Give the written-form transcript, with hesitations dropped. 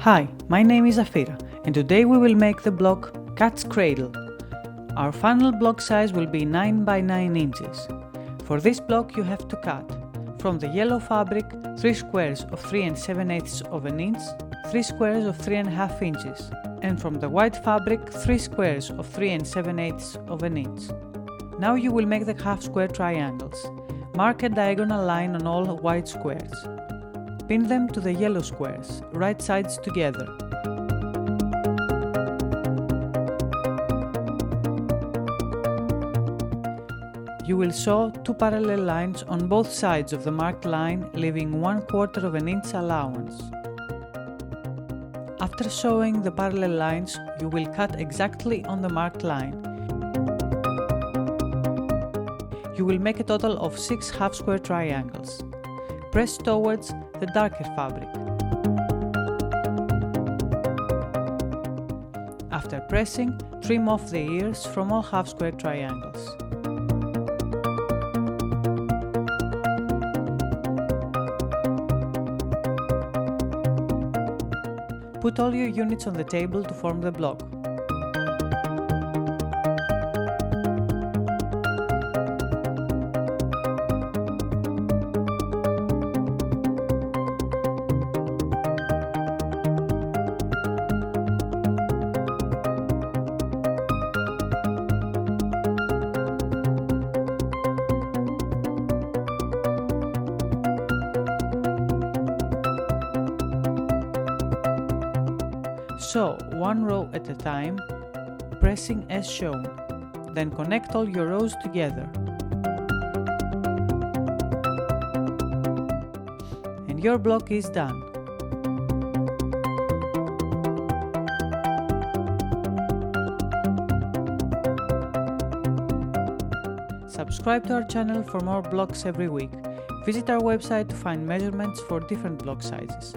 Hi, my name is Afira and today we will make the block Cat's Cradle. Our final block size will be 9 by 9 inches. For this block you have to cut from the yellow fabric 3 squares of 3 7/8 of an inch, 3 squares of 3.5 inches, and from the white fabric 3 squares of 3 7/8 of an inch. Now you will make the half square triangles. Mark a diagonal line on all white squares. Pin them to the yellow squares, right sides together. You will sew 2 parallel lines on both sides of the marked line, leaving 1/4 of an inch allowance. After sewing the parallel lines, you will cut exactly on the marked line. You will make a total of 6 half square triangles. Press towards the darker fabric. After pressing, trim off the ears from all half square triangles. Put all your units on the table to form the block. Sew one row at a time, pressing as shown. Then connect all your rows together. And your block is done. Subscribe to our channel for more blocks every week. Visit our website to find measurements for different block sizes.